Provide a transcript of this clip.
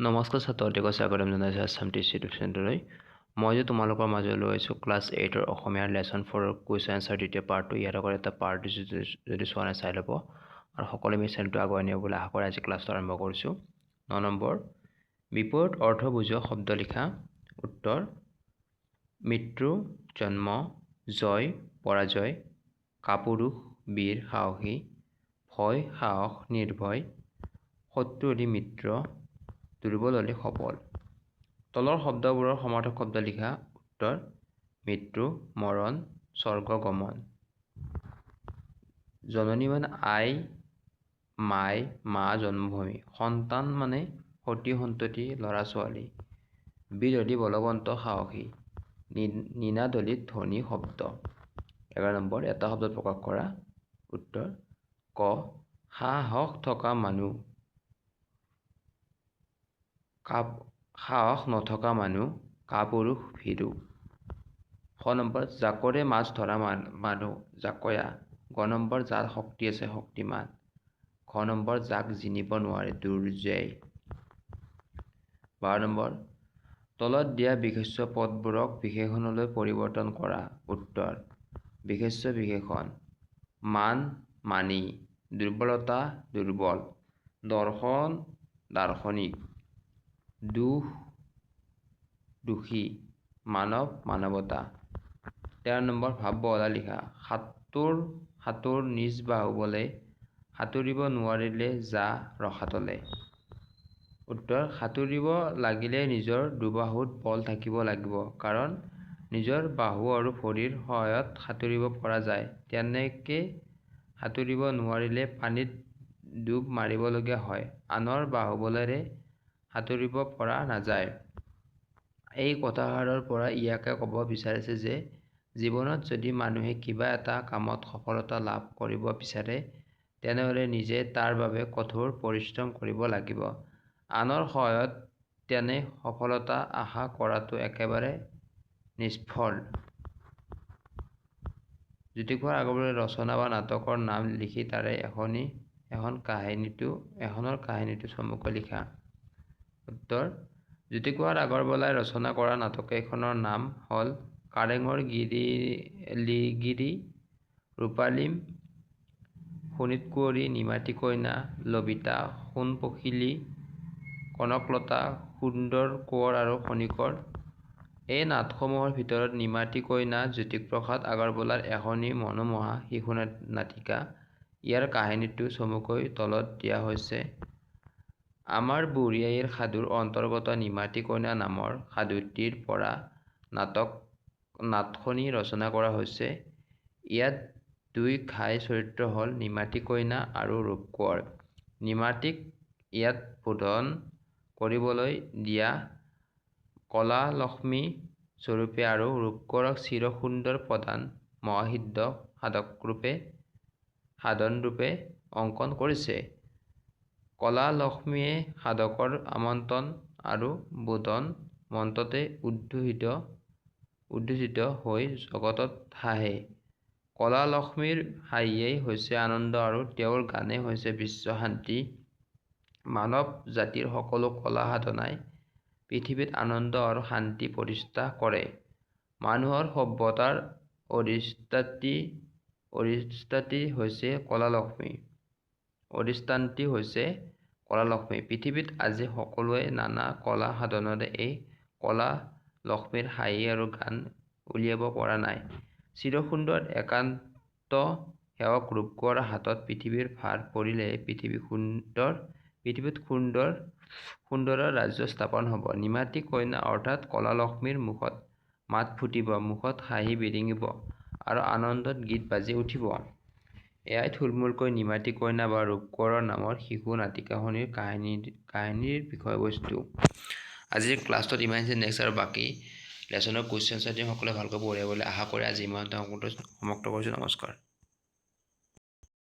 নমস্কাৰ ছাত্ৰসকলক স্বাগতম জনাইছোঁ আছাম টিচি ইউটিউব চেনেললৈ। মই যে তোমালোকৰ মাজলৈ লৈ আহিছোঁ ক্লাছ 8ৰ অসমীয়াৰ লেচন 4 কুৱেশ্যন আনচাৰ দ্বিতীয় পাৰ্টটো। ইয়াৰ আগত এটা পাৰ্ট যদি চোৱা নাই চাই ল'ব আৰু সকলোৱে আমি চেনেলটো আগুৱাই নিব বুলি আশা কৰি আজি ক্লাছটো আৰম্ভ কৰিছোঁ। 9 নম্বৰ, বিপৰীত অৰ্থ বুজোৱা শব্দ লিখা। উত্তৰ: মৃত্যু, জন্ম, জয়, পৰাজয়, কাপুৰুষ, বীৰ, সাহসী, ভয়, সাহস, নিৰ্ভয়, শত্ৰু অধি মিত্ৰ, দুৰ্বল হ'লে সবল। তলৰ শব্দবোৰৰ সমাৰ্থক শব্দ লিখা। উত্তৰ: মৃত্যু, মৰণ, স্বৰ্গ গমন। জননী মানে আই, মাই, মা, জন্মভূমি। সন্তান মানে সতি সন্ততি, ল'ৰা ছোৱালী। বীৰ হ'লে বলৱন্ত, সাহসী। নিনাদ হ'লে ধ্বনি, শব্দ। 11 নম্বৰ, এটা শব্দত প্ৰকাশ কৰা। উত্তৰ: ক। সাহস থকা মানুহ, সাহস নথকা মানুহ, কাপুৰুষ, ভীৰু। 6 নম্বৰ, জাকৰে মাছ ধৰা মানুহ, জাকয়া। গ নম্বৰ, যাৰ শক্তি আছে, শক্তিমান। ঘ নম্বৰ, যাক জিনিব নোৱাৰে, দুৰ্জেয়। 12 নম্বৰ, তলত দিয়া বিশেষ্য পদবোৰক বিশেষণলৈ পৰিৱৰ্তন কৰা। উত্তৰ: বিশেষ্য বিশেষণ। মান, মানি। দুৰ্বলতা, দুৰ্বল। দৰ্শন, দাৰ্শনিক। দুখ, দোষী। মানৱ, মানৱতা। 13 নম্বৰ, ভাৱ বহলাই লিখা। সাতোৰ নিজ বাহু বলে, সাঁতুৰিব নোৱাৰিলে যা ৰসাতলে। উত্তৰ: সাঁতুৰিব লাগিলে নিজৰ দুবাহুত বল থাকিব লাগিব, কাৰণ নিজৰ বাহু আৰু ভৰিৰ সহায়ত সাঁতুৰিব পৰা যায়। তেনেকে সাঁতুৰিব নোৱাৰিলে পানীত ডুব মাৰিবলগীয়া হয়। আনৰ বাহুবলেৰে সাঁতুৰিব পৰা নাযায়। এই কথাষাৰৰ পৰা ইয়াকে ক'ব বিচাৰিছে যে জীৱনত যদি মানুহে কিবা এটা কামত সফলতা লাভ কৰিব বিচাৰে, তেনেহ'লে নিজে তাৰ বাবে কঠোৰ পৰিশ্ৰম কৰিব লাগিব। আনৰ সহায়ত তেনে সফলতা আশা কৰাটো একেবাৰে নিষ্ফল। জ্যোতিষৰ আগৰবাৰ ৰচনা বা নাটকৰ নাম লিখি তাৰে এখনৰ কাহিনীটো চমুকৈ লিখা। উত্তৰ: জ্যোতিষৰ আগৰৱালাই ৰচনা কৰা নাটককেইখনৰ নাম হ'ল কাৰেঙৰ গিৰি, ৰূপালী, শোণিতকুঁৱৰী, নিমাতী কইনা, লবিতা, সোণ পখিলী, কনকলতা, সুন্দৰ কোঁৱৰ আৰু খনিকৰ। এই নাটসমূহৰ ভিতৰত নিমাতী কইনা জ্যোতিপ্ৰসাদ আগৰৱালাৰ এখনি মনোমোহা শিশু নাটিকা। ইয়াৰ কাহিনীটো চমুকৈ তলত দিয়া হৈছে। আমাৰ বুঢ়ী আইৰ সাধুৰ অন্তৰ্গত নিমাতী কইনা নামৰ সাধুটিৰ পৰা নাটখনি ৰচনা কৰা হৈছে। ইয়াত দুই ঘাই চৰিত্ৰ হ'ল নিমাতী কইনা আৰু ৰূপ কোঁৱৰ। নিমাতীক ইয়াত বোধন কৰিবলৈ দিয়া কলা-লক্ষ্মী স্বৰূপে আৰু ৰূপ কোঁৱৰক চিৰ সুন্দৰ প্ৰধান মহাসিদ্ধ সাধনৰূপে অংকন কৰিছে। কলা-লক্ষ্মীয়ে সাধকৰ আমন্ত্ৰণ আৰু বোধন মন্ত্ৰতে উদ্যোজিত হৈ জগতত হাঁহে। কলা-লক্ষ্মীৰ হাঁহিয়েই হৈছে আনন্দ আৰু তেওঁৰ গানেই হৈছে বিশ্ব শান্তি। মানৱ জাতিৰ সকলো কলা সাধনাই পৃথিৱীত আনন্দ আৰু শান্তি প্ৰতিষ্ঠা কৰে। মানুহৰ সভ্যতাৰ অধিষ্ঠাত্ৰী হৈছে কলা-লক্ষ্মী। পৃথিৱীত আজি সকলোৱে নানা কলা সাধনেৰে এই কলা-লক্ষ্মীৰ হাঁহি আৰু গান উলিয়াব পৰা নাই। চিৰসুন্দৰ একান্ত সেৱক ৰূপ কোঁৱৰৰ হাতত পৃথিৱীৰ ভাৰ পৰিলেহে পৃথিৱীত সুন্দৰৰ ৰাজ্য স্থাপন হ'ব। নিমাতী কইনা অৰ্থাৎ কলা-লক্ষ্মীৰ মুখত মাত ফুটিব, মুখত হাঁহি বিৰিঙিব আৰু আনন্দত গীত বাজি উঠিব। এয়াই থুলমূলকৈ নিমাতী কইনা বা ৰূপ কোঁৱৰ নামৰ শিশু নাটিকাখনিৰ কাহিনীৰ বিষয়বস্তু। আজিৰ ক্লাছটোত ইমানখিনি। নেক্সট আৰু বাকী লেচনৰ কুৱেশ্যন আনচাৰ সকলোৱে ভালকৈ পঢ়িব বুলি আশা কৰি আজি ইমানতে সমাপ্ত কৰিছোঁ। নমস্কাৰ।